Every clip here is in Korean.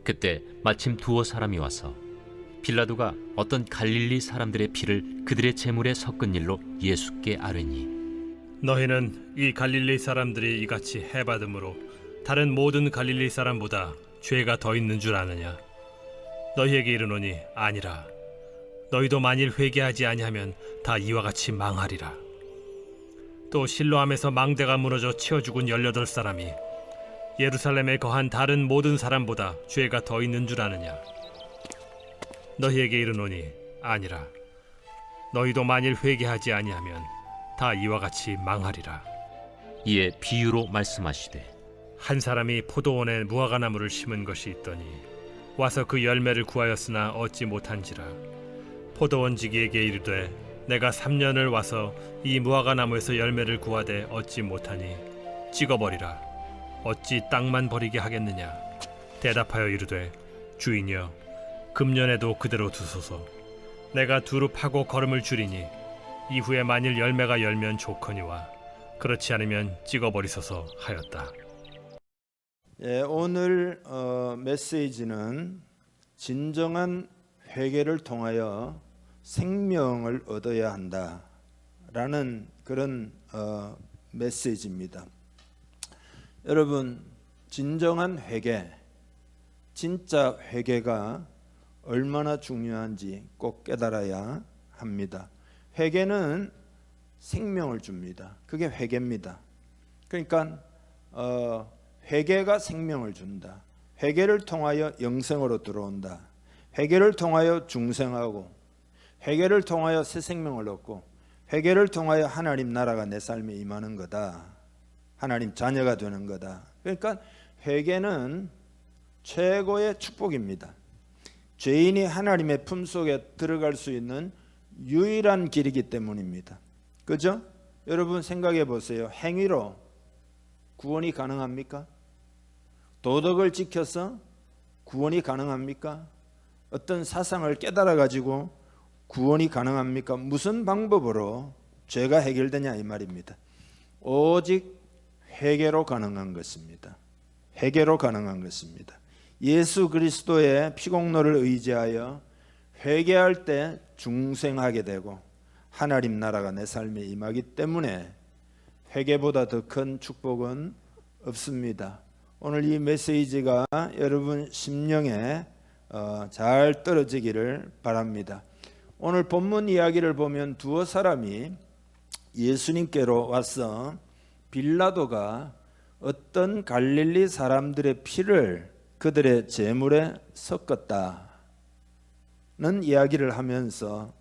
그때 마침 두어 사람이 와서 빌라도가 어떤 갈릴리 사람들의 피를 그들의 제물에 섞은 일로 예수께 아뢰니, 너희는 이 갈릴리 사람들이 이같이 해받음으로 다른 모든 갈릴리 사람보다 죄가 더 있는 줄 아느냐? 너희에게 이르노니 아니라. 너희도 만일 회개하지 아니하면 다 이와 같이 망하리라. 또 실로암에서 망대가 무너져 치어 죽은 18사람이 예루살렘에 거한 다른 모든 사람보다 죄가 더 있는 줄 아느냐? 너희에게 이르노니 아니라. 너희도 만일 회개하지 아니하면 다 이와 같이 망하리라. 이에 비유로 말씀하시되, 한 사람이 포도원에 무화과나무를 심은 것이 있더니 와서 그 열매를 구하였으나 얻지 못한지라. 포도원지기에게 이르되 내가 3년을 와서 이 무화과나무에서 열매를 구하되 얻지 못하니 찍어버리라. 어찌 땅만 버리게 하겠느냐? 대답하여 이르되 주인이여, 금년에도 그대로 두소서. 내가 두루 파고 거름을 줄이니 이후에 만일 열매가 열면 좋거니와 그렇지 않으면 찍어버리소서 하였다. 오늘 메시지는 진정한 회개를 통하여 생명을 얻어야 한다라는 그런 메시지입니다. 여러분, 진정한 회개, 진짜 회개가 얼마나 중요한지 꼭 깨달아야 합니다. 회개는 생명을 줍니다. 그게 회개입니다. 그러니까 회개가 생명을 준다. 회개를 통하여 영생으로 들어온다. 회개를 통하여 중생하고, 회개를 통하여 새 생명을 얻고, 회개를 통하여 하나님 나라가 내 삶에 임하는 거다. 하나님 자녀가 되는 거다. 그러니까 회개는 최고의 축복입니다. 죄인이 하나님의 품속에 들어갈 수 있는 유일한 길이기 때문입니다. 그죠? 여러분 생각해 보세요. 행위로 구원이 가능합니까? 도덕을 지켜서 구원이 가능합니까? 어떤 사상을 깨달아 가지고 구원이 가능합니까? 무슨 방법으로 죄가 해결되냐 이 말입니다. 오직 회개로 가능한 것입니다. 회개로 가능한 것입니다. 예수 그리스도의 피공로를 의지하여 회개할 때 중생하게 되고 하나님 나라가 내 삶에 임하기 때문에 회개보다 더 큰 축복은 없습니다. 오늘 이 메시지가 여러분 심령에 잘 떨어지기를 바랍니다. 오늘 본문 이야기를 보면 두어 사람이 예수님께로 와서 빌라도가 어떤 갈릴리 사람들의 피를 그들의 제물에 섞었다는 이야기를 하면서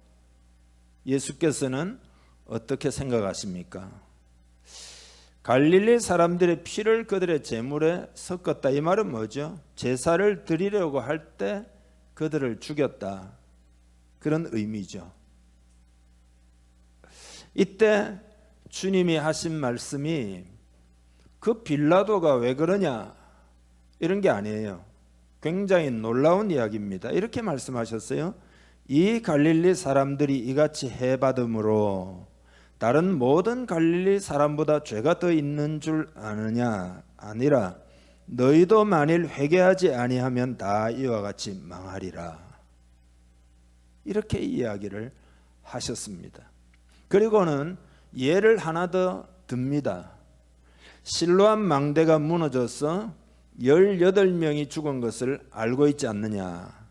예수께서는 어떻게 생각하십니까? 갈릴리 사람들의 피를 그들의 제물에 섞었다. 이 말은 뭐죠? 제사를 드리려고 할 때 그들을 죽였다. 그런 의미죠. 이때 주님이 하신 말씀이 그 빌라도가 왜 그러냐 이런 게 아니에요. 굉장히 놀라운 이야기입니다. 이렇게 말씀하셨어요. 이 갈릴리 사람들이 이같이 해받음으로 다른 모든 갈릴리 사람보다 죄가 더 있는 줄 아느냐? 아니라 너희도 만일 회개하지 아니하면 다 이와 같이 망하리라. 이렇게 이야기를 하셨습니다. 그리고는 예를 하나 더 듭니다. 실로암 망대가 무너져서 18명이 죽은 것을 알고 있지 않느냐.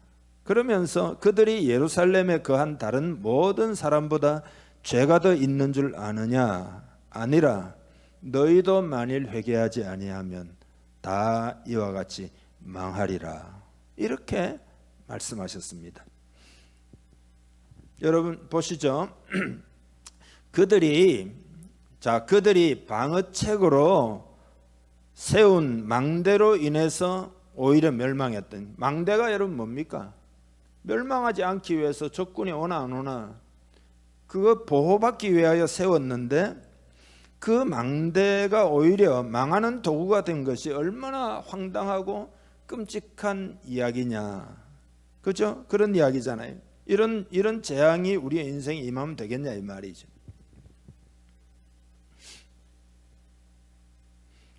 그러면서 그들이 예루살렘에 거한 다른 모든 사람보다 죄가 더 있는 줄 아느냐. 아니라 너희도 만일 회개하지 아니하면 다 이와 같이 망하리라. 이렇게 말씀하셨습니다. 여러분 보시죠. 그들이 방어책으로 세운 망대로 인해서 오히려 멸망했던, 망대가 여러분 뭡니까? 멸망하지 않기 위해서 적군이 오나 안 오나 그거 보호받기 위하여 세웠는데 그 망대가 오히려 망하는 도구가 된 것이 얼마나 황당하고 끔찍한 이야기냐. 그죠? 그런 이야기잖아요. 이런 재앙이 우리의 인생에 임하면 되겠냐 이 말이죠.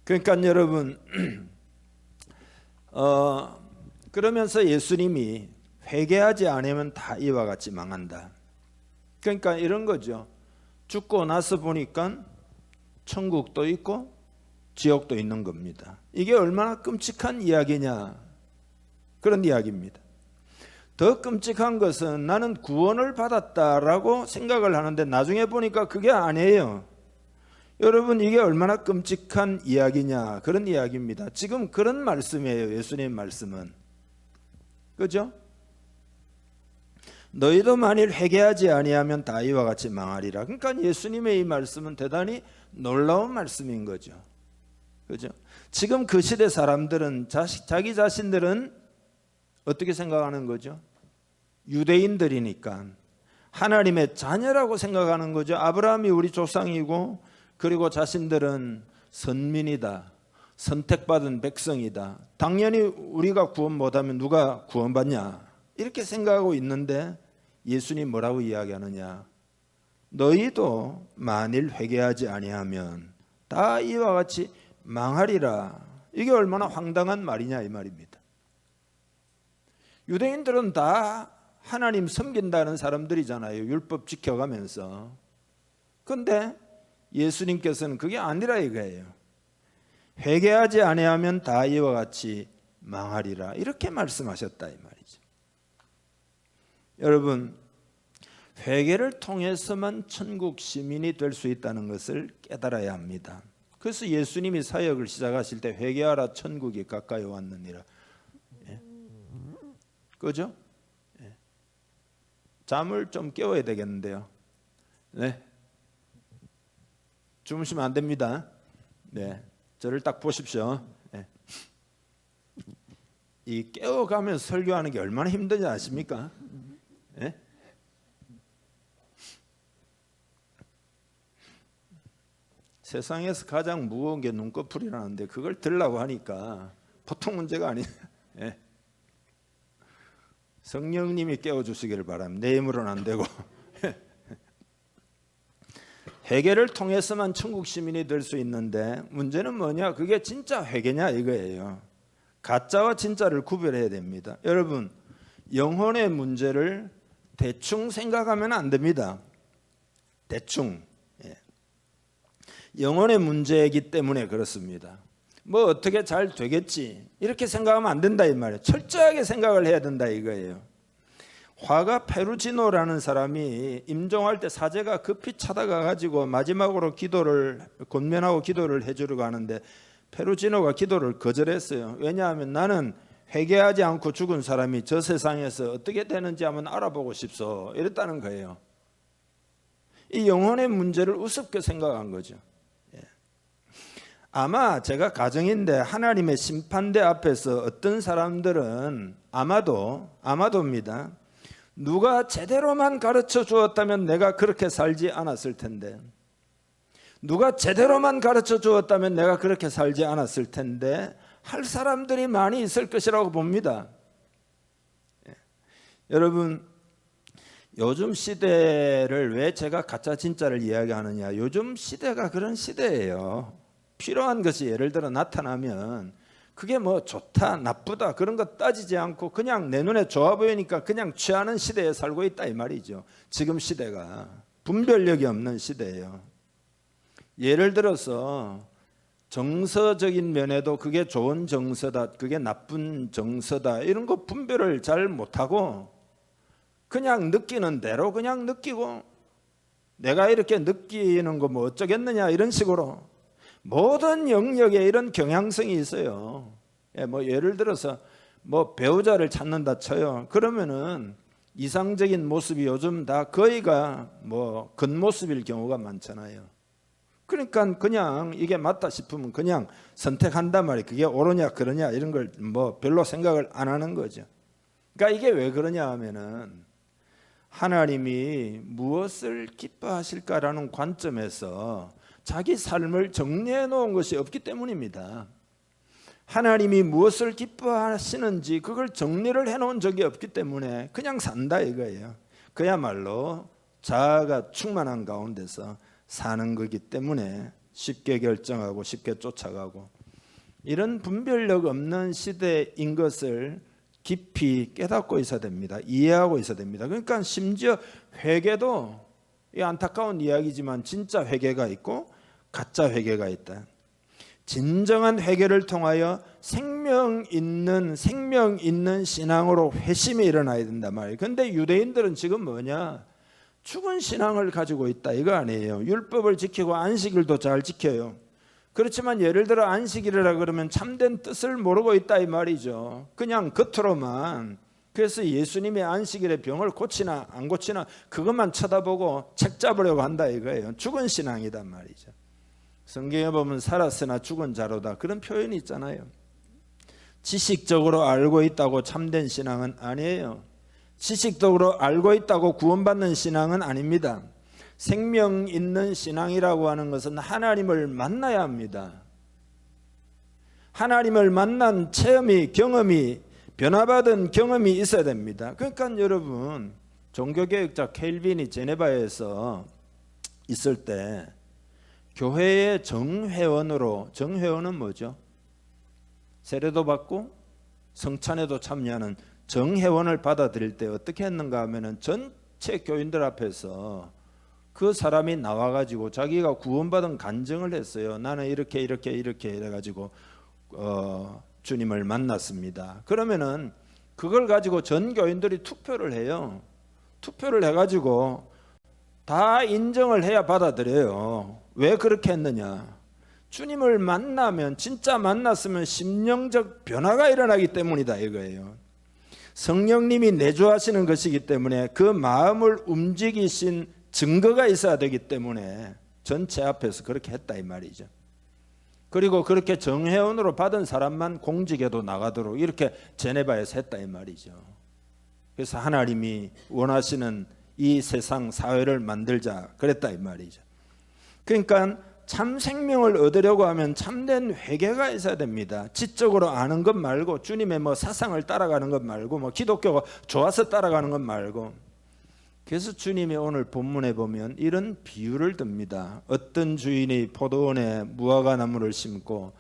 그러니까 여러분 그러면서 예수님이 회개하지 않으면 다 이와 같이 망한다. 그러니까 이런 거죠. 죽고 나서 보니까 천국도 있고 지옥도 있는 겁니다. 이게 얼마나 끔찍한 이야기냐, 그런 이야기입니다. 더 끔찍한 것은 나는 구원을 받았다라고 생각을 하는데 나중에 보니까 그게 아니에요. 여러분, 이게 얼마나 끔찍한 이야기냐, 그런 이야기입니다. 지금 그런 말씀이에요. 예수님 말씀은. 그죠? 너희도 만일 회개하지 아니하면 다 이와 같이 망하리라. 그러니까 예수님의 이 말씀은 대단히 놀라운 말씀인 거죠. 그죠? 지금 그 시대 사람들은 자기 자신들은 어떻게 생각하는 거죠? 유대인들이니까 하나님의 자녀라고 생각하는 거죠. 아브라함이 우리 조상이고, 그리고 자신들은 선민이다, 선택받은 백성이다, 당연히 우리가 구원 못하면 누가 구원받냐, 이렇게 생각하고 있는데 예수님 뭐라고 이야기하느냐? 너희도 만일 회개하지 아니하면 다 이와 같이 망하리라. 이게 얼마나 황당한 말이냐 이 말입니다. 유대인들은 다 하나님 섬긴다는 사람들이잖아요. 율법 지켜가면서. 그런데 예수님께서는 그게 아니라 이거예요. 회개하지 아니하면 다 이와 같이 망하리라, 이렇게 말씀하셨다 이 말이죠. 여러분, 회개를 통해서만 천국 시민이 될 수 있다는 것을 깨달아야 합니다. 그래서 예수님이 사역을 시작하실 때 회개하라, 천국이 가까이 왔느니라. 예. 그죠? 예. 잠을 좀 깨워야 되겠는데요. 네. 주무시면 안 됩니다. 네. 저를 딱 보십시오. 네. 이 깨워가면서 설교하는 게 얼마나 힘든지 아십니까? 네? 세상에서 가장 무거운 게 눈꺼풀이라는데 그걸 들라고 하니까 보통 문제가 아니에요. 예. 성령님이 깨워주시기를 바랍니다. 내 힘으로는 안 되고. 회개를 통해서만 천국 시민이 될 수 있는데 문제는 뭐냐? 그게 진짜 회개냐 이거예요. 가짜와 진짜를 구별해야 됩니다. 여러분, 영혼의 문제를 대충 생각하면 안 됩니다. 대충. 영혼의 문제이기 때문에 그렇습니다. 뭐 어떻게 잘 되겠지 이렇게 생각하면 안 된다 이 말이에요. 철저하게 생각을 해야 된다 이거예요. 화가 페루지노라는 사람이 임종할 때 사제가 급히 찾아가 가지고 마지막으로 권면하고 기도를 해주려고 하는데 페루지노가 기도를 거절했어요. 왜냐하면 나는 회개하지 않고 죽은 사람이 저 세상에서 어떻게 되는지 한번 알아보고 싶소, 이랬다는 거예요. 이 영혼의 문제를 우습게 생각한 거죠. 아마 제가 가정인데 하나님의 심판대 앞에서 어떤 사람들은 아마도입니다. 누가 제대로만 가르쳐 주었다면 내가 그렇게 살지 않았을 텐데, 누가 제대로만 가르쳐 주었다면 내가 그렇게 살지 않았을 텐데 할 사람들이 많이 있을 것이라고 봅니다. 여러분, 요즘 시대를 왜 제가 가짜 진짜를 이야기하느냐? 요즘 시대가 그런 시대예요. 필요한 것이 예를 들어 나타나면 그게 뭐 좋다 나쁘다 그런 거 따지지 않고 그냥 내 눈에 좋아 보이니까 그냥 취하는 시대에 살고 있다 이 말이죠. 지금 시대가 분별력이 없는 시대예요. 예를 들어서 정서적인 면에도 그게 좋은 정서다, 그게 나쁜 정서다, 이런 거 분별을 잘 못하고 그냥 느끼는 대로 그냥 느끼고, 내가 이렇게 느끼는 거 뭐 어쩌겠느냐 이런 식으로 모든 영역에 이런 경향성이 있어요. 뭐 예를 들어서 뭐 배우자를 찾는다 쳐요. 그러면은 이상적인 모습이 요즘 다 거의가 뭐 겉모습일 경우가 많잖아요. 그러니까 그냥 이게 맞다 싶으면 그냥 선택한단 말이에요. 그게 옳으냐 그러냐 이런 걸 뭐 별로 생각을 안 하는 거죠. 그러니까 이게 왜 그러냐 하면은 하나님이 무엇을 기뻐하실까라는 관점에서 자기 삶을 정리해 놓은 것이 없기 때문입니다. 하나님이 무엇을 기뻐하시는지 그걸 정리를 해 놓은 적이 없기 때문에 그냥 산다 이거예요. 그야말로 자아가 충만한 가운데서 사는 거기 때문에 쉽게 결정하고 쉽게 쫓아가고, 이런 분별력 없는 시대인 것을 깊이 깨닫고 있어야 됩니다. 이해하고 있어야 됩니다. 그러니까 심지어 회개도, 이 안타까운 이야기지만 진짜 회개가 있고 가짜 회개가 있다. 진정한 회개를 통하여 생명 있는 신앙으로 회심이 일어나야 된단 말이에요. 근데 유대인들은 지금 뭐냐? 죽은 신앙을 가지고 있다 이거 아니에요. 율법을 지키고 안식일도 잘 지켜요. 그렇지만 예를 들어 안식일이라 그러면 참된 뜻을 모르고 있다 이 말이죠. 그냥 겉으로만. 그래서 예수님이 안식일에 병을 고치나 안 고치나 그것만 쳐다보고 책 잡으려고 한다 이거예요. 죽은 신앙이단 말이죠. 성경에 보면 살았으나 죽은 자로다 그런 표현이 있잖아요. 지식적으로 알고 있다고 참된 신앙은 아니에요. 지식적으로 알고 있다고 구원받는 신앙은 아닙니다. 생명 있는 신앙이라고 하는 것은 하나님을 만나야 합니다. 하나님을 만난 체험이, 경험이, 변화받은 경험이 있어야 됩니다. 그러니까 여러분, 종교개혁자 켈빈이 제네바에서 있을 때 교회의 정회원으로, 정회원은 뭐죠? 세례도 받고 성찬에도 참여하는 정회원을 받아들일 때 어떻게 했는가 하면은 전체 교인들 앞에서 그 사람이 나와가지고 자기가 구원받은 간증을 했어요. 나는 이렇게 해가지고 주님을 만났습니다. 그러면은 그걸 가지고 전 교인들이 투표를 해요. 투표를 해가지고 다 인정을 해야 받아들여요. 왜 그렇게 했느냐? 주님을 만나면, 진짜 만났으면 심령적 변화가 일어나기 때문이다 이거예요. 성령님이 내주하시는 것이기 때문에 그 마음을 움직이신 증거가 있어야 되기 때문에 전체 앞에서 그렇게 했다 이 말이죠. 그리고 그렇게 정회원으로 받은 사람만 공직에도 나가도록 이렇게 제네바에서 했다 이 말이죠. 그래서 하나님이 원하시는 이 세상 사회를 만들자 그랬다 이 말이죠. 그러니까 참 생명을 얻으려고 하면 참된 회개가 있어야 됩니다. 지적으로 아는 것 말고, 주님의 뭐 사상을 따라가는 것 말고, 뭐 기독교가 좋아서 따라가는 것 말고. 그래서 주님이 오늘 본문에 보면 이런 비유를 듭니다. 어떤 주인이 포도원에 무화과 나무를 심고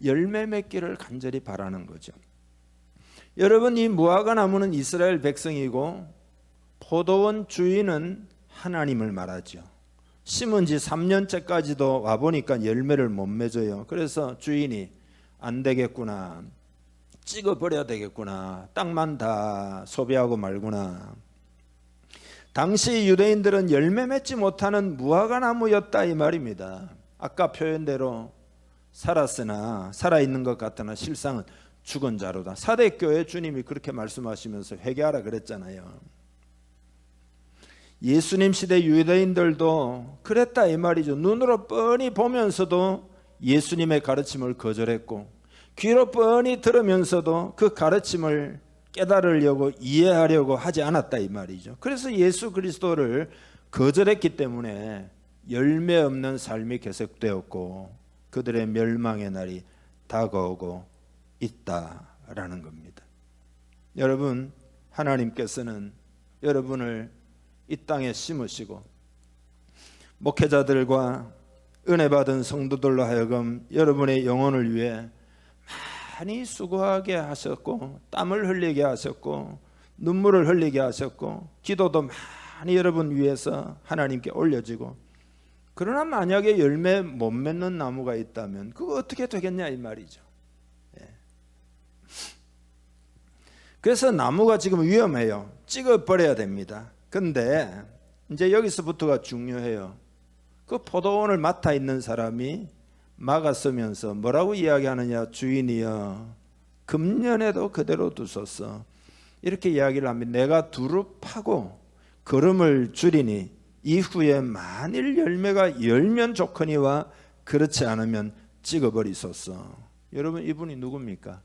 열매 맺기를 간절히 바라는 거죠. 여러분, 이 무화과 나무는 이스라엘 백성이고 포도원 주인은 하나님을 말하죠. 심은 지 3년째까지도 와보니까 열매를 못 맺어요. 그래서 주인이 안 되겠구나, 찍어버려야 되겠구나, 땅만 다 소비하고 말구나. 당시 유대인들은 열매 맺지 못하는 무화과 나무였다 이 말입니다. 아까 표현대로 살았으나, 살아있는 것 같으나 실상은 죽은 자로다. 사대교회 주님이 그렇게 말씀하시면서 회개하라 그랬잖아요. 예수님 시대 유대인들도 그랬다 이 말이죠. 눈으로 뻔히 보면서도 예수님의 가르침을 거절했고, 귀로 뻔히 들으면서도 그 가르침을 깨달으려고 이해하려고 하지 않았다 이 말이죠. 그래서 예수 그리스도를 거절했기 때문에 열매 없는 삶이 계속되었고 그들의 멸망의 날이 다가오고 있다라는 겁니다. 여러분, 하나님께서는 여러분을 이 땅에 심으시고 목회자들과 은혜 받은 성도들로 하여금 여러분의 영혼을 위해 많이 수고하게 하셨고, 땀을 흘리게 하셨고, 눈물을 흘리게 하셨고, 기도도 많이 여러분 위해서 하나님께 올려지고, 그러나 만약에 열매 못 맺는 나무가 있다면 그거 어떻게 되겠냐 이 말이죠. 그래서 나무가 지금 위험해요. 찍어버려야 됩니다. 근데 이제 여기서부터가 중요해요. 그 포도원을 맡아 있는 사람이 막아서면서 뭐라고 이야기하느냐? 주인이여, 금년에도 그대로 두소서. 이렇게 이야기를 하면 내가 두루 파고 거름을 줄이니 이후에 만일 열매가 열면 좋거니와 그렇지 않으면 찍어버리소서. 여러분, 이분이 누굽니까?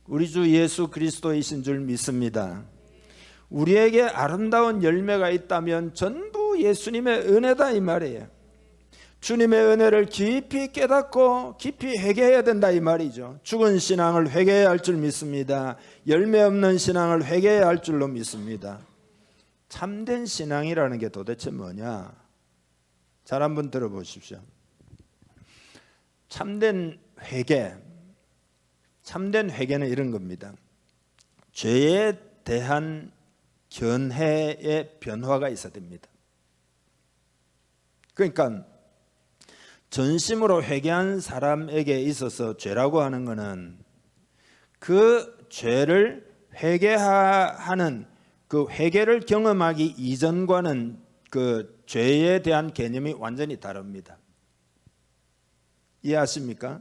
우리 주 예수 그리스도이신 줄 믿습니다. 우리에게 아름다운 열매가 있다면 전부 예수님의 은혜다 이 말이에요. 주님의 은혜를 깊이 깨닫고 깊이 회개해야 된다 이 말이죠. 죽은 신앙을 회개해야 할 줄 믿습니다. 열매 없는 신앙을 회개해야 할 줄로 믿습니다. 참된 신앙이라는 게 도대체 뭐냐? 잘 한번 들어보십시오. 참된 회개는 이런 겁니다. 죄에 대한 견해의 변화가 있어야 됩니다. 그러니까 전심으로 회개한 사람에게 있어서 죄라고 하는 것은 그 죄를 회개하는 그 회개를 경험하기 이전과는 그 죄에 대한 개념이 완전히 다릅니다. 이해하십니까?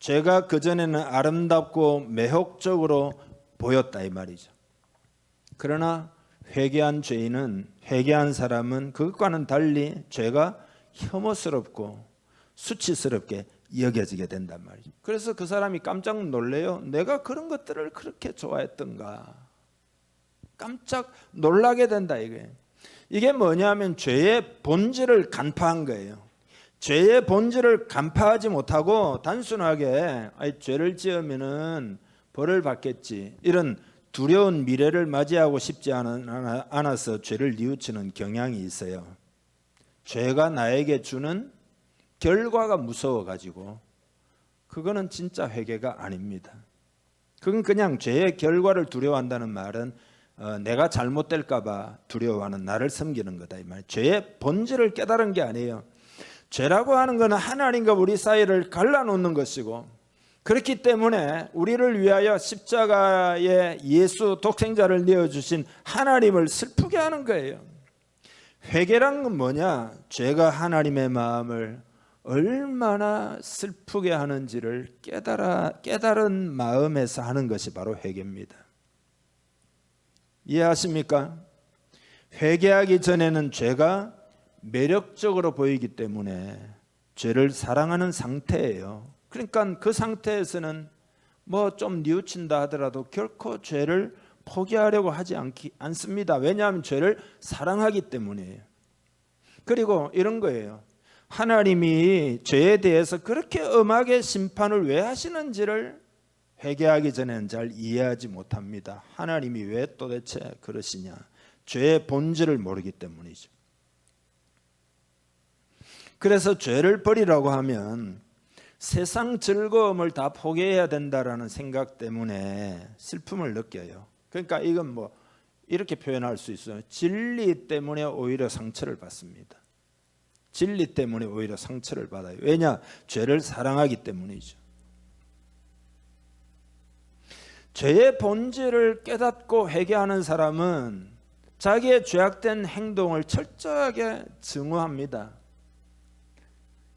죄가 그전에는 아름답고 매혹적으로 보였다 이 말이죠. 그러나 회개한 죄인은, 회개한 사람은 그것과는 달리 죄가 혐오스럽고 수치스럽게 여겨지게 된단 말이죠. 그래서 그 사람이 깜짝 놀래요. 내가 그런 것들을 그렇게 좋아했던가. 깜짝 놀라게 된다 이거예요. 이게 뭐냐면 죄의 본질을 간파한 거예요. 죄의 본질을 간파하지 못하고 단순하게 죄를 지으면은 벌을 받겠지, 이런 두려운 미래를 맞이하고 싶지 않아서 죄를 뉘우치는 경향이 있어요. 죄가 나에게 주는 결과가 무서워가지고 그거는 진짜 회개가 아닙니다. 그건 그냥 죄의 결과를 두려워한다는 말은 내가 잘못될까 봐 두려워하는, 나를 섬기는 거다 이 말이에요. 죄의 본질을 깨달은 게 아니에요. 죄라고 하는 것은 하나님과 우리 사이를 갈라놓는 것이고, 그렇기 때문에 우리를 위하여 십자가에 예수 독생자를 내어주신 하나님을 슬프게 하는 거예요. 회개란 건 뭐냐? 죄가 하나님의 마음을 얼마나 슬프게 하는지를 깨달은 마음에서 하는 것이 바로 회개입니다. 이해하십니까? 회개하기 전에는 죄가 매력적으로 보이기 때문에 죄를 사랑하는 상태예요. 그러니까 그 상태에서는 뭐 좀 뉘우친다 하더라도 결코 죄를 포기하려고 하지 않습니다. 왜냐하면 죄를 사랑하기 때문이에요. 그리고 이런 거예요. 하나님이 죄에 대해서 그렇게 엄하게 심판을 왜 하시는지를 회개하기 전에는 잘 이해하지 못합니다. 하나님이 왜 도대체 그러시냐? 죄의 본질을 모르기 때문이죠. 그래서 죄를 버리라고 하면 세상 즐거움을 다 포기해야 된다라는 생각 때문에 슬픔을 느껴요. 그러니까 이건 뭐 이렇게 표현할 수 있어요. 진리 때문에 오히려 상처를 받습니다. 진리 때문에 오히려 상처를 받아요. 왜냐? 죄를 사랑하기 때문이죠. 죄의 본질을 깨닫고 회개하는 사람은 자기의 죄악된 행동을 철저하게 증오합니다.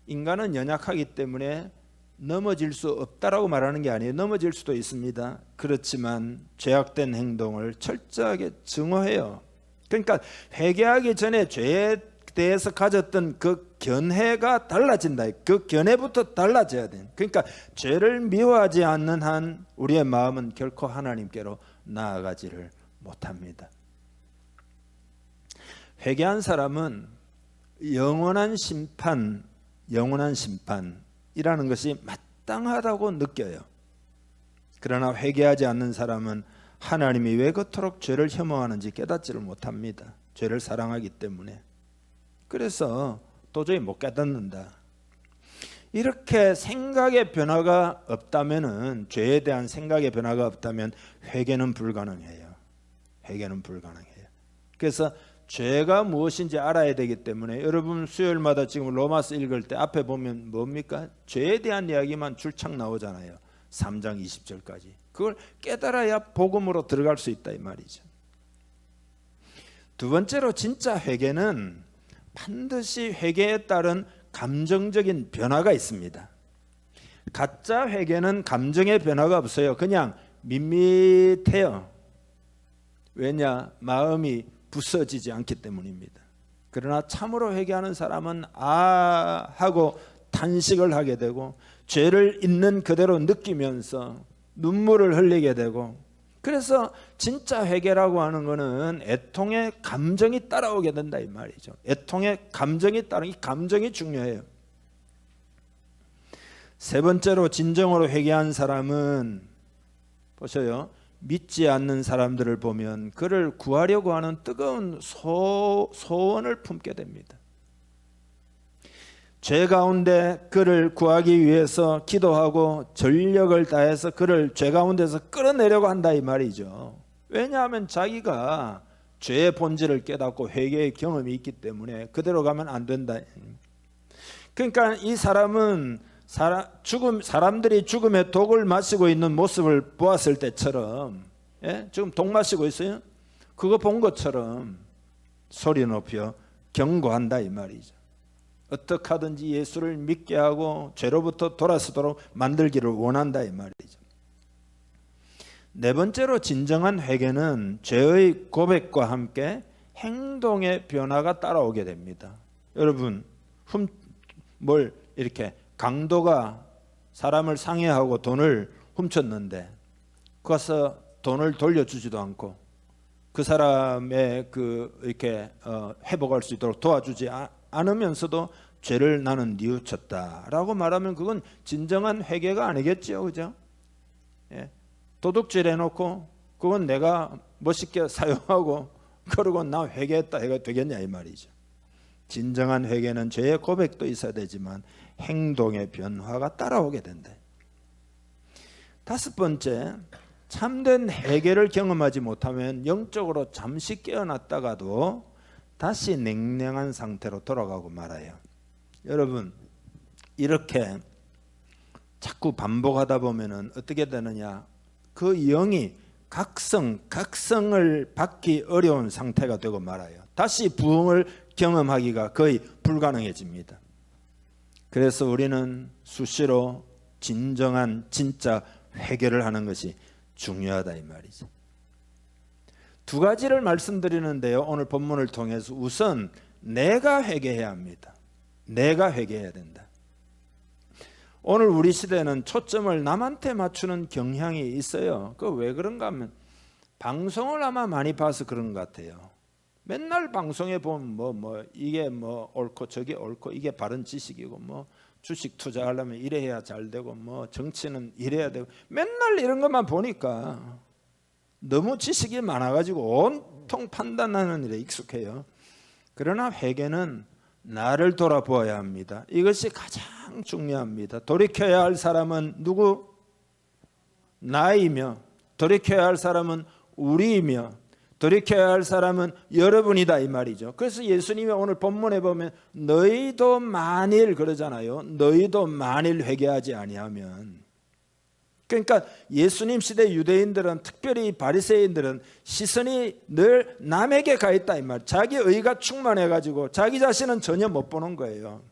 인간은 연약하기 때문에 넘어질 수 없다라고 말하는 게 아니에요. 넘어질 수도 있습니다. 그렇지만 죄악된 행동을 철저하게 증오해요. 그러니까 회개하기 전에 죄에 대해서 가졌던 그 견해가 달라진다. 그 견해부터 달라져야 돼. 그러니까 죄를 미워하지 않는 한 우리의 마음은 결코 하나님께로 나아가지를 못합니다. 회개한 사람은 영원한 심판이라는 것이 마땅하다고 느껴요. 그러나 회개하지 않는 사람은 하나님이 왜 그토록 죄를 혐오하는지 깨닫지를 못합니다. 죄를 사랑하기 때문에. 그래서 도저히 못 깨닫는다. 이렇게 생각의 변화가 없다면은, 죄에 대한 생각의 변화가 없다면 회개는 불가능해요. 회개는 불가능해요. 그래서 죄가 무엇인지 알아야 되기 때문에 여러분 수요일마다 지금 로마서 읽을 때 앞에 보면 뭡니까? 죄에 대한 이야기만 줄창 나오잖아요. 3장 20절까지. 그걸 깨달아야 복음으로 들어갈 수 있다 이 말이죠. 두 번째로 진짜 회개는 반드시 회개에 따른 감정적인 변화가 있습니다. 가짜 회개는 감정의 변화가 없어요. 그냥 밋밋해요. 왜냐? 마음이 부서지지 않기 때문입니다. 그러나 참으로 회개하는 사람은 하고 탄식을 하게 되고 죄를 있는 그대로 느끼면서 눈물을 흘리게 되고, 그래서 진짜 회개라고 하는 것은 애통의 감정이 따라오게 된다 이 말이죠. 애통의 감정이 따르는, 이 감정이 중요해요. 세 번째로 진정으로 회개한 사람은 보셔요. 믿지 않는 사람들을 보면 그를 구하려고 하는 뜨거운 소원을 품게 됩니다. 죄 가운데 그를 구하기 위해서 기도하고 전력을 다해서 그를 죄 가운데서 끌어내려고 한다 이 말이죠. 왜냐하면 자기가 죄의 본질을 깨닫고 회개의 경험이 있기 때문에 그대로 가면 안 된다. 그러니까 이 사람은 사람들이 죽음의 독을 마시고 있는 모습을 보았을 때처럼, 예? 지금 독 마시고 있어요. 그거 본 것처럼 소리 높여 경고한다 이 말이죠. 어떻게 하든지 예수를 믿게 하고 죄로부터 돌아서도록 만들기를 원한다 이 말이죠. 네 번째로 진정한 회개는 죄의 고백과 함께 행동의 변화가 따라오게 됩니다. 여러분, 이렇게 강도가 사람을 상해하고 돈을 훔쳤는데 가서 돈을 돌려주지도 않고 그 사람의 이렇게 회복할 수 있도록 도와주지 않으면서도 죄를 나는 뉘우쳤다라고 말하면 그건 진정한 회개가 아니겠죠, 그죠? 예. 도둑질 해놓고 그건 내가 멋있게 사용하고 그러고 나 회개했다 해가 되겠냐 이 말이죠. 진정한 회개는 죄의 고백도 있어야 되지만 행동의 변화가 따라오게 된다. 다섯 번째, 참된 회개를 경험하지 못하면 영적으로 잠시 깨어났다가도 다시 냉랭한 상태로 돌아가고 말아요. 여러분, 이렇게 자꾸 반복하다 보면은 어떻게 되느냐? 그 영이 각성을 받기 어려운 상태가 되고 말아요. 다시 부흥을 경험하기가 거의 불가능해집니다. 그래서 우리는 수시로 진정한 진짜 회개를 하는 것이 중요하다 이 말이죠. 두 가지를 말씀드리는데요. 오늘 본문을 통해서 우선 내가 회개해야 합니다. 내가 회개해야 된다. 오늘 우리 시대는 초점을 남한테 맞추는 경향이 있어요. 그 왜 그런가 하면 방송을 아마 많이 봐서 그런 것 같아요. 맨날 방송에 보면 이게 옳고 저게 옳고 이게 바른 지식이고 주식 투자하려면 이래야 잘 되고 정치는 이래야 되고 맨날 이런 것만 보니까 너무 지식이 많아가지고 온통 판단하는 일에 익숙해요. 그러나 회개는 나를 돌아보아야 합니다. 이것이 가장 중요합니다. 돌이켜야 할 사람은 누구? 나이며, 돌이켜야 할 사람은 우리이며, 돌이켜야 할 사람은 여러분이다 이 말이죠. 그래서 예수님이 오늘 본문에 보면 너희도 만일 그러잖아요. 너희도 만일 회개하지 아니하면, 그러니까 예수님 시대 유대인들은, 특별히 바리새인들은 시선이 늘 남에게 가 있다 이 말. 자기 의가 충만해가지고 자기 자신은 전혀 못 보는 거예요.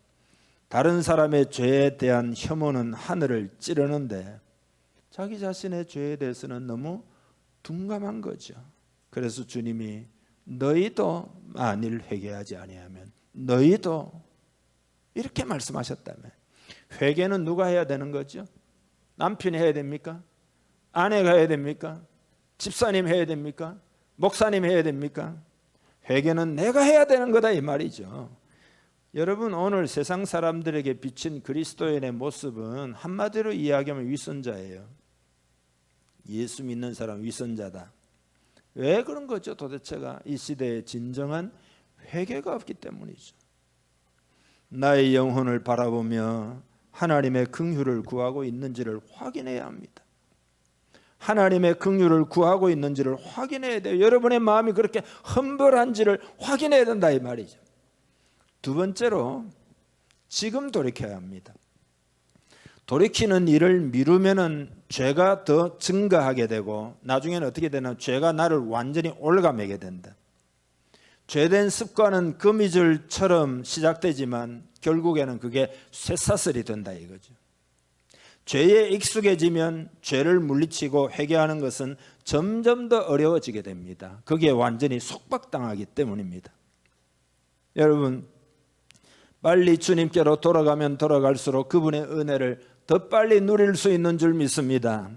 다른 사람의 죄에 대한 혐오는 하늘을 찌르는데 자기 자신의 죄에 대해서는 너무 둔감한 거죠. 그래서 주님이 너희도 만일 회개하지 아니하면, 너희도 이렇게 말씀하셨다면, 회개는 누가 해야 되는 거죠? 남편이 해야 됩니까? 아내가 해야 됩니까? 집사님 해야 됩니까? 목사님 해야 됩니까? 회개는 내가 해야 되는 거다 이 말이죠. 여러분, 오늘 세상 사람들에게 비친 그리스도인의 모습은 한마디로 이야기하면 위선자예요. 예수 믿는 사람 위선자다. 왜 그런 거죠? 도대체가 이 시대에 진정한 회개가 없기 때문이죠. 나의 영혼을 바라보며 하나님의 긍휼을 구하고 있는지를 확인해야 합니다. 하나님의 긍휼을 구하고 있는지를 확인해야 돼요. 여러분의 마음이 그렇게 험벌한지를 확인해야 된다 이 말이죠. 두 번째로 지금 돌이켜야 합니다. 돌이키는 일을 미루면은 죄가 더 증가하게 되고 나중에는 어떻게 되나 죄가 나를 완전히 올가매게 된다. 죄된 습관은 거미줄처럼 시작되지만 결국에는 그게 쇠사슬이 된다 이거죠. 죄에 익숙해지면 죄를 물리치고 회개하는 것은 점점 더 어려워지게 됩니다. 거기에 완전히 속박당하기 때문입니다. 여러분, 빨리 주님께로 돌아가면 돌아갈수록 그분의 은혜를 더 빨리 누릴 수 있는 줄 믿습니다.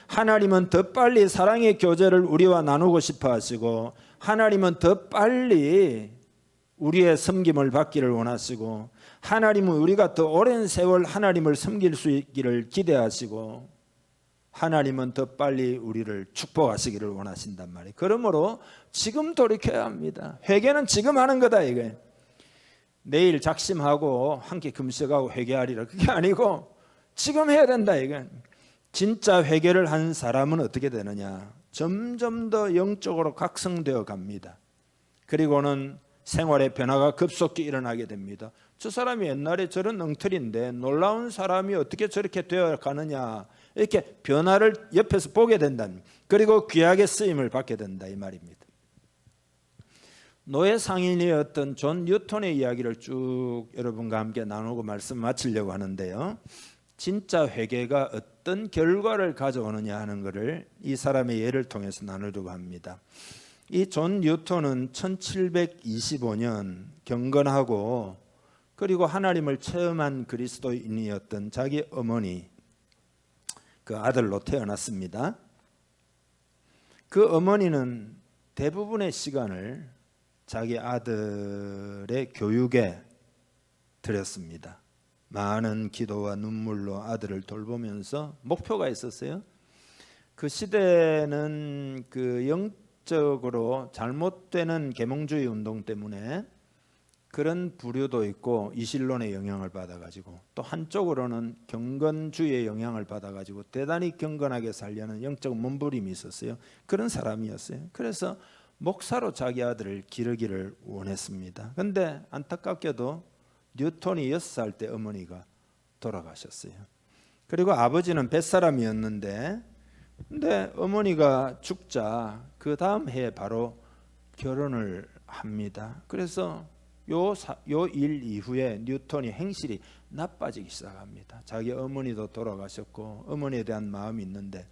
하나님은 더 빨리 사랑의 교제를 우리와 나누고 싶어 하시고, 하나님은 더 빨리 우리의 섬김을 받기를 원하시고, 하나님은 우리가 더 오랜 세월 하나님을 섬길 수 있기를 기대하시고, 하나님은 더 빨리 우리를 축복하시기를 원하신단 말이에요. 그러므로 지금 돌이켜야 합니다. 회개는 지금 하는 거다 이거예요. 내일 작심하고 함께 금식하고 회개하리라, 그게 아니고 지금 해야 된다 이거예요. 진짜 회개를 한 사람은 어떻게 되느냐? 점점 더 영적으로 각성되어 갑니다. 그리고는 생활의 변화가 급속히 일어나게 됩니다. 저 사람이 옛날에 저런 엉터리인데 놀라운 사람이 어떻게 저렇게 되어 가느냐, 이렇게 변화를 옆에서 보게 된다는, 그리고 귀하게 쓰임을 받게 된다 이 말입니다. 노예 상인이었던 존 뉴턴의 이야기를 쭉 여러분과 함께 나누고 말씀 마치려고 하는데요. 진짜 회개가 어떤 결과를 가져오느냐 하는 것을 이 사람의 예를 통해서 나누려고 합니다. 이 존 뉴턴은 1725년 경건하고 그리고 하나님을 체험한 그리스도인이었던 자기 어머니 그 아들로 태어났습니다. 그 어머니는 대부분의 시간을 자기 아들의 교육에 들였습니다. 많은 기도와 눈물로 아들을 돌보면서 목표가 있었어요. 그 시대는 그 영적으로 잘못되는 계몽주의 운동 때문에 그런 부류도 있고 이실론의 영향을 받아가지고 또 한쪽으로는 경건주의의 영향을 받아가지고 대단히 경건하게 살려는 영적 몸부림이 있었어요. 그런 사람이었어요. 그래서 목사로 자기 아들을 기르기를 원했습니다. 그런데 안타깝게도 뉴턴이 6살 때 어머니가 돌아가셨어요. 그리고 아버지는 뱃사람이었는데 근데 어머니가 죽자 그 다음 해에 바로 결혼을 합니다. 그래서 요 일 이후에 뉴턴이 행실이 나빠지기 시작합니다. 자기 어머니도 돌아가셨고 어머니에 대한 마음이 있는데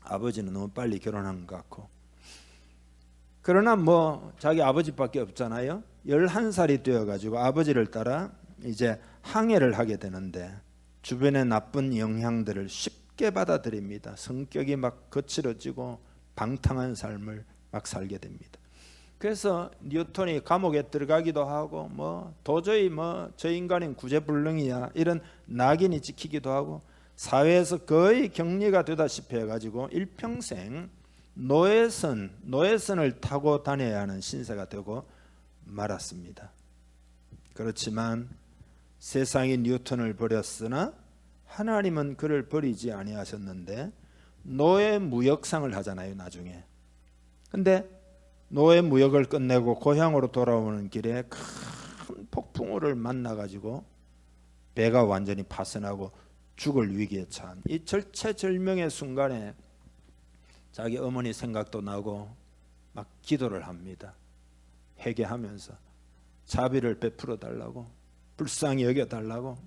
아버지는 너무 빨리 결혼한 것 같고, 그러나 뭐 자기 아버지밖에 없잖아요. 11살이 되어가지고 아버지를 따라 이제 항해를 하게 되는데 주변의 나쁜 영향들을 쉽게 받아들입니다. 성격이 막 거칠어지고 방탕한 삶을 막 살게 됩니다. 그래서 뉴턴이 감옥에 들어가기도 하고 뭐 도저히 뭐 저 인간은 구제불능이야 이런 낙인이 찍히기도 하고 사회에서 거의 격리가 되다시피 해가지고 일평생 노예선을 타고 다녀야 하는 신세가 되고 말았습니다. 그렇지만 세상이 뉴턴을 버렸으나 하나님은 그를 버리지 아니하셨는데 노예 무역상을 하잖아요 나중에. 근데 노예 무역을 끝내고 고향으로 돌아오는 길에 큰 폭풍우를 만나가지고 배가 완전히 파손하고 죽을 위기에 처한 이 절체절명의 순간에 자기 어머니 생각도 나고 막 기도를 합니다. 회개하면서 자비를 베풀어 달라고, 불쌍히 여겨 달라고.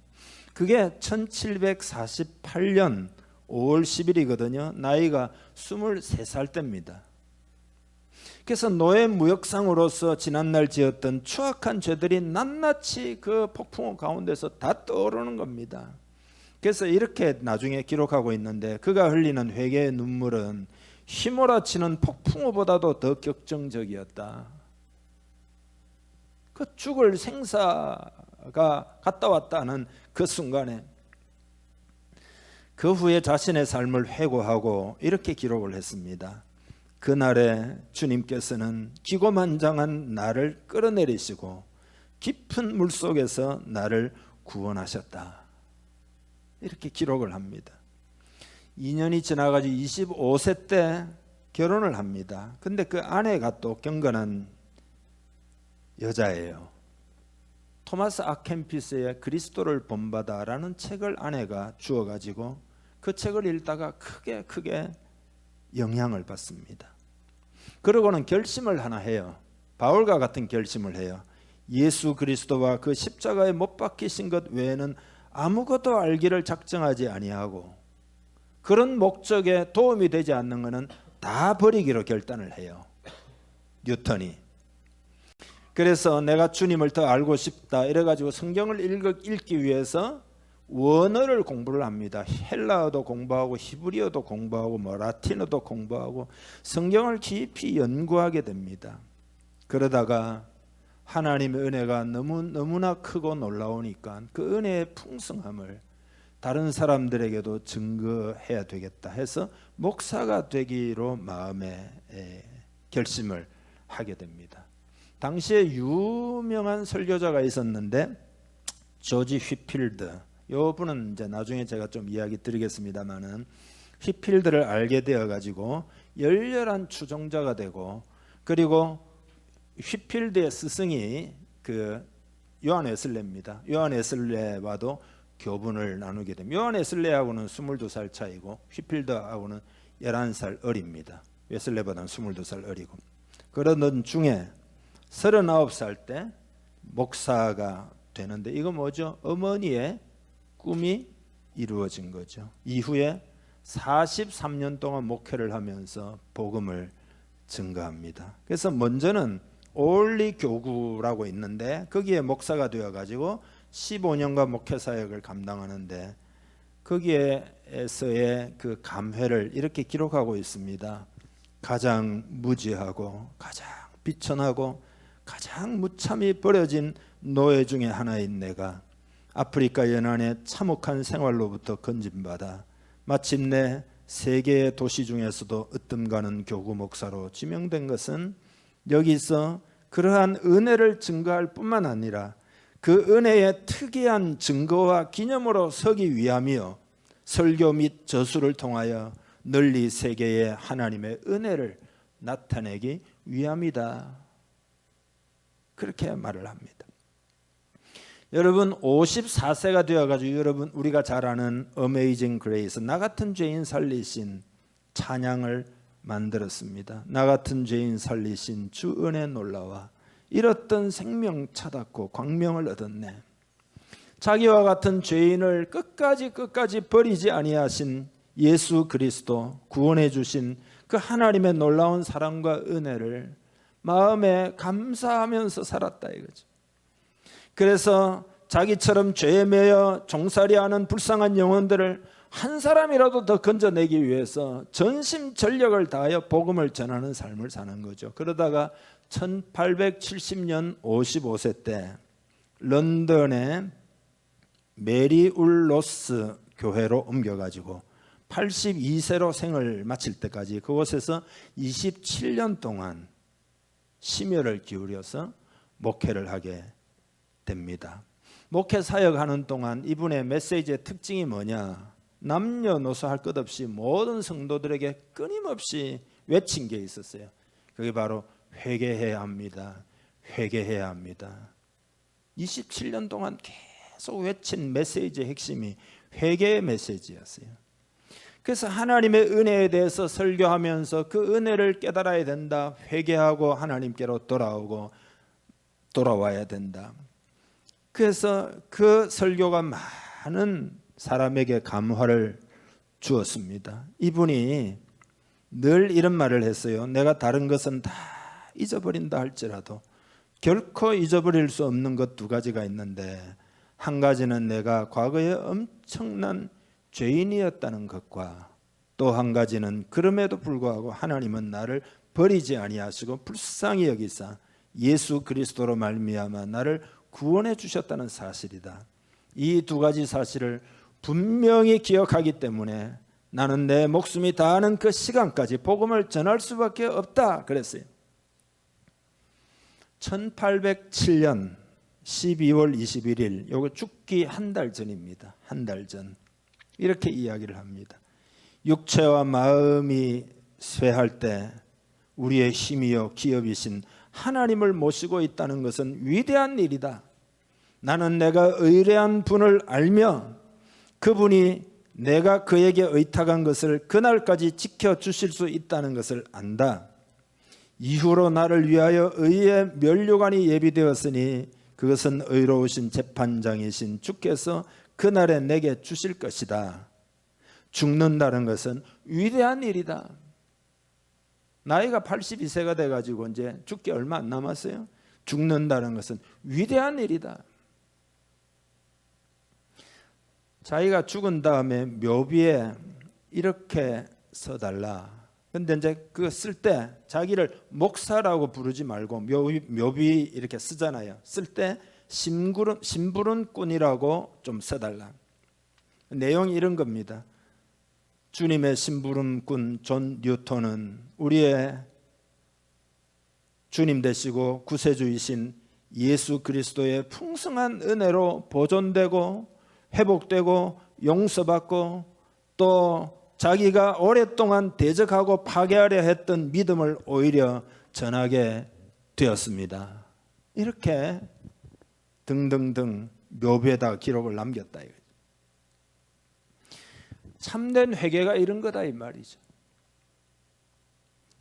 그게 1748년 5월 10일이거든요. 나이가 23살 때입니다. 그래서 노예 무역상으로서 지난날 지었던 추악한 죄들이 낱낱이 그 폭풍우 가운데서 다 떠오르는 겁니다. 그래서 이렇게 나중에 기록하고 있는데 그가 흘리는 회개의 눈물은 휘몰아치는 폭풍우보다도 더 격정적이었다. 그 죽을 생사가 갔다 왔다는 그 순간에 그 후에 자신의 삶을 회고하고 이렇게 기록을 했습니다. 그날에 주님께서는 기고만장한 나를 끌어내리시고 깊은 물속에서 나를 구원하셨다. 이렇게 기록을 합니다. 2년이 지나가지고 25세 때 결혼을 합니다. 근데 그 아내가 또 경건한 여자예요. 토마스 아켄피스의 그리스도를 본받아라는 책을 아내가 주어가지고 그 책을 읽다가 크게 영향을 받습니다. 그러고는 결심을 하나 해요. 바울과 같은 결심을 해요. 예수 그리스도와 그 십자가에 못 박히신 것 외에는 아무것도 알기를 작정하지 아니하고 그런 목적에 도움이 되지 않는 것은 다 버리기로 결단을 해요. 뉴턴이. 그래서 내가 주님을 더 알고 싶다 이래가지고 성경을 읽기 위해서 원어를 공부를 합니다. 헬라어도 공부하고 히브리어도 공부하고 뭐 라틴어도 공부하고 성경을 깊이 연구하게 됩니다. 그러다가 하나님의 은혜가 너무나 크고 놀라우니까 그 은혜의 풍성함을 다른 사람들에게도 증거해야 되겠다 해서 목사가 되기로 마음에 결심을 하게 됩니다. 당시에 유명한 설교자가 있었는데 조지 휘필드, 요 분은 이제 나중에 제가 좀 이야기 드리겠습니다만은 휘필드를 알게 되어 가지고 열렬한 추종자가 되고, 그리고 휘필드의 스승이 그 요한 웨슬레입니다. 요한 웨슬레와도 교분을 나누게 됩니다. 요한 웨슬레하고는 22살 차이고 휘필드하고는 11살 어립니다. 웨슬레보다는 22살 어리고. 그러던 중에 39살 때 목사가 되는데, 이거 뭐죠? 어머니의 꿈이 이루어진 거죠. 이후에 43년 동안 목회를 하면서 복음을 증거합니다. 그래서 먼저는 올리 교구라고 있는데 거기에 목사가 되어 가지고 15년간 목회 사역을 감당하는데, 거기에서의 그 감회를 이렇게 기록하고 있습니다. 가장 무지하고 가장 비천하고 가장 무참히 버려진 노예 중에 하나인 내가 아프리카 연안의 참혹한 생활로부터 건진받아 마침내 세계의 도시 중에서도 으뜸가는 교구 목사로 지명된 것은 여기서 그러한 은혜를 증거할 뿐만 아니라 그 은혜의 특이한 증거와 기념으로 서기 위함이요, 설교 및 저수를 통하여 널리 세계에 하나님의 은혜를 나타내기 위함이다. 그렇게 말을 합니다. 여러분, 54세가 되어가지고 여러분 우리가 잘 아는 어메이징 그레이스, 나 같은 죄인 살리신 찬양을 만들었습니다. 나 같은 죄인 살리신 주 은혜 놀라와 잃었던 생명 찾았고 광명을 얻었네. 자기와 같은 죄인을 끝까지 버리지 아니하신 예수 그리스도, 구원해 주신 그 하나님의 놀라운 사랑과 은혜를 마음에 감사하면서 살았다 이거죠. 그래서 자기처럼 죄에 매여 종살이하는 불쌍한 영혼들을 한 사람이라도 더 건져내기 위해서 전심전력을 다하여 복음을 전하는 삶을 사는 거죠. 그러다가 1870년 55세 때 런던의 메리울로스 교회로 옮겨가지고 82세로 생을 마칠 때까지 그곳에서 27년 동안 심혈을 기울여서 목회를 하게 됩니다. 목회 사역하는 동안 이분의 메시지의 특징이 뭐냐? 남녀노소 할 것 없이 모든 성도들에게 끊임없이 외친 게 있었어요. 그게 바로 회개해야 합니다. 회개해야 합니다. 27년 동안 계속 외친 메시지의 핵심이 회개의 메시지였어요. 그래서 하나님의 은혜에 대해서 설교하면서 그 은혜를 깨달아야 된다. 회개하고 하나님께로 돌아와야 된다. 그래서 그 설교가 많은 사람에게 감화를 주었습니다. 이분이 늘 이런 말을 했어요. 내가 다른 것은 다 잊어버린다 할지라도 결코 잊어버릴 수 없는 것 두 가지가 있는데, 한 가지는 내가 과거에 엄청난 죄인이었다는 것과, 또 한 가지는 그럼에도 불구하고 하나님은 나를 버리지 아니하시고 불쌍히 여기사 예수 그리스도로 말미암아 나를 구원해 주셨다는 사실이다. 이 두 가지 사실을 분명히 기억하기 때문에 나는 내 목숨이 다하는 그 시간까지 복음을 전할 수밖에 없다 그랬어요. 1807년 12월 21일, 요거 죽기 한 달 전입니다. 한 달 전. 이렇게 이야기를 합니다. 육체와 마음이 쇠할 때 우리의 힘이요 기업이신 하나님을 모시고 있다는 것은 위대한 일이다. 나는 내가 의뢰한 분을 알며 그분이 내가 그에게 의탁한 것을 그날까지 지켜주실 수 있다는 것을 안다. 이후로 나를 위하여 의의 면류관이 예비되었으니 그것은 의로우신 재판장이신 주께서 그날에 내게 주실 것이다. 죽는다는 것은 위대한 일이다. 나이가 82세가 돼가지고 이제 죽기 얼마 안 남았어요. 죽는다는 것은 위대한 일이다. 자기가 죽은 다음에 묘비에 이렇게 써달라. 근데 이제 그거 쓸 때 자기를 목사라고 부르지 말고 묘비 이렇게 쓰잖아요. 쓸 때 심부름꾼이라고 좀 써달라. 내용이 이런 겁니다. 주님의 심부름꾼 존 뉴턴은 우리의 주님 되시고 구세주이신 예수 그리스도의 풍성한 은혜로 보존되고 회복되고 용서받고 또 자기가 오랫동안 대적하고 파괴하려 했던 믿음을 오히려 전하게 되었습니다. 이렇게 등등등 묘비에다가 기록을 남겼다 이거죠. 참된 회개가 이런 거다 이 말이죠.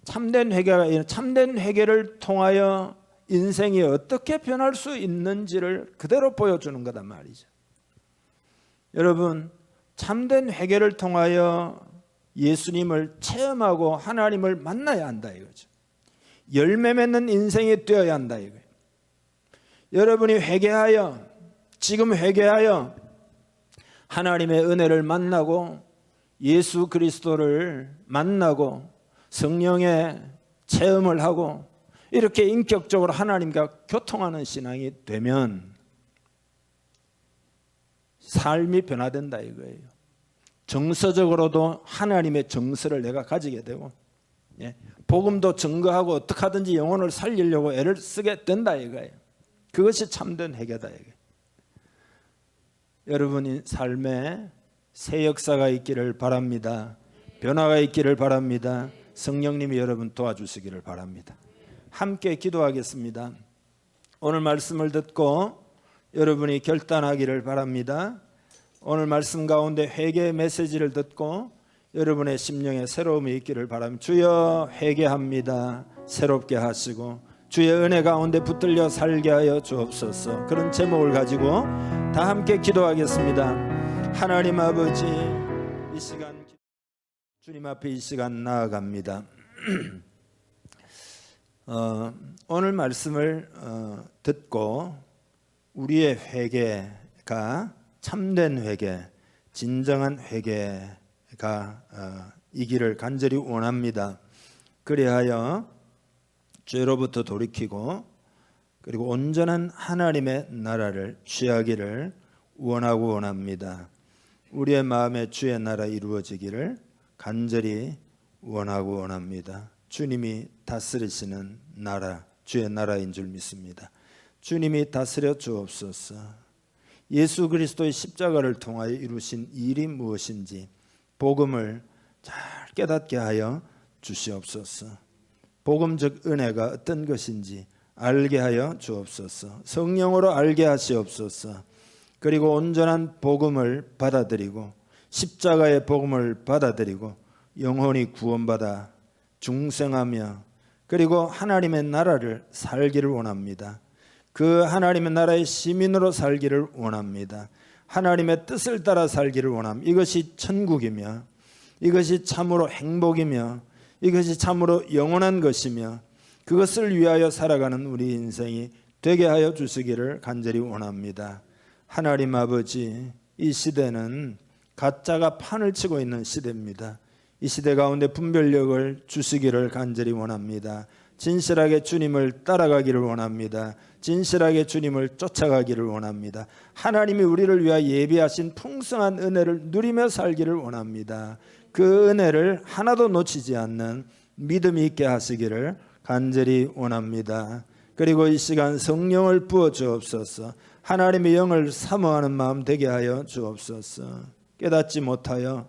참된 회개를 통하여 인생이 어떻게 변할 수 있는지를 그대로 보여주는 거다 말이죠. 여러분, 참된 회개를 통하여 예수님을 체험하고 하나님을 만나야 한다 이거죠. 열매 맺는 인생이 되어야 한다 이거예요. 여러분이 회개하여, 지금 회개하여 하나님의 은혜를 만나고 예수 그리스도를 만나고 성령의 체험을 하고 이렇게 인격적으로 하나님과 교통하는 신앙이 되면 삶이 변화된다 이거예요. 정서적으로도 하나님의 정서를 내가 가지게 되고, 복음도 증거하고 어떻게 하든지 영혼을 살리려고 애를 쓰게 된다 이거예요. 그것이 참된 회개다 이거예요. 여러분의 삶에 새 역사가 있기를 바랍니다. 변화가 있기를 바랍니다. 성령님이 여러분 도와주시기를 바랍니다. 함께 기도하겠습니다. 오늘 말씀을 듣고 여러분이 결단하기를 바랍니다. 오늘 말씀 가운데 회개의 메시지를 듣고 여러분의 심령에 새로움이 있기를 바랍니다. 주여 회개합니다. 새롭게 하시고 주의 은혜 가운데 붙들려 살게 하여 주옵소서. 그런 제목을 가지고 다 함께 기도하겠습니다. 하나님 아버지, 이 시간 주님 앞에 이 시간 나아갑니다. 오늘 말씀을 듣고 우리의 회개가 참된 회개, 진정한 회개가 이기를 간절히 원합니다. 그리하여 죄로부터 돌이키고 그리고 온전한 하나님의 나라를 취하기를 원하고 원합니다. 우리의 마음에 주의 나라 이루어지기를 간절히 원하고 원합니다. 주님이 다스리시는 나라, 주의 나라인 줄 믿습니다. 주님이 다스려 주옵소서. 예수 그리스도의 십자가를 통하여 이루신 일이 무엇인지 복음을 잘 깨닫게 하여 주시옵소서. 복음적 은혜가 어떤 것인지 알게 하여 주옵소서. 성령으로 알게 하시옵소서. 그리고 온전한 복음을 받아들이고 십자가의 복음을 받아들이고 영혼이 구원받아 중생하며 그리고 하나님의 나라를 살기를 원합니다. 그 하나님의 나라의 시민으로 살기를 원합니다. 하나님의 뜻을 따라 살기를 원합니다. 이것이 천국이며 이것이 참으로 행복이며 이것이 참으로 영원한 것이며 그것을 위하여 살아가는 우리 인생이 되게 하여 주시기를 간절히 원합니다. 하나님 아버지, 이 시대는 가짜가 판을 치고 있는 시대입니다. 이 시대 가운데 분별력을 주시기를 간절히 원합니다. 진실하게 주님을 따라가기를 원합니다. 진실하게 주님을 쫓아가기를 원합니다. 하나님이 우리를 위하여 예비하신 풍성한 은혜를 누리며 살기를 원합니다. 그 은혜를 하나도 놓치지 않는 믿음이 있게 하시기를 간절히 원합니다. 그리고 이 시간 성령을 부어 주옵소서. 하나님의 영을 사모하는 마음 되게 하여 주옵소서. 깨닫지 못하여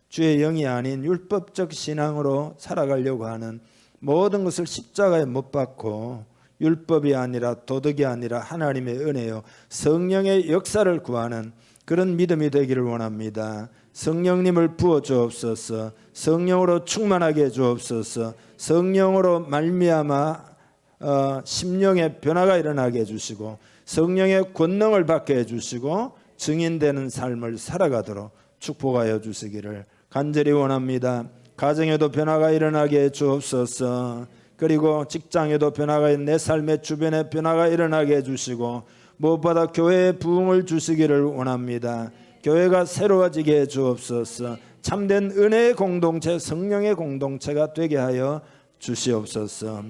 주의 영이 아닌 율법적 신앙으로 살아가려고 하는 모든 것을 십자가에 못 박고 율법이 아니라 도덕이 아니라 하나님의 은혜요 성령의 역사를 구하는 그런 믿음이 되기를 원합니다. 성령님을 부어 주옵소서. 성령으로 충만하게 해 주옵소서. 성령으로 말미암아 심령의 변화가 일어나게 해주시고 성령의 권능을 받게 해주시고 증인되는 삶을 살아가도록 축복하여 주시기를 간절히 원합니다. 가정에도 변화가 일어나게 해 주옵소서. 그리고 직장에도 변화가, 내 삶의 주변에 변화가 일어나게 해주시고 무엇보다 교회에 부흥을 주시기를 원합니다. 교회가 새로워지게 해 주옵소서. 참된 은혜의 공동체, 성령의 공동체가 되게 하여 주시옵소서.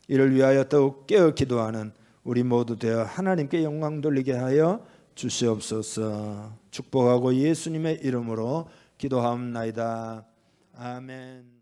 이를 위하여 더욱 깨어 기도하는 우리 모두 되어 하나님께 영광 돌리게 하여 주시옵소서. 축복하고 예수님의 이름으로 기도하옵나이다. 아멘.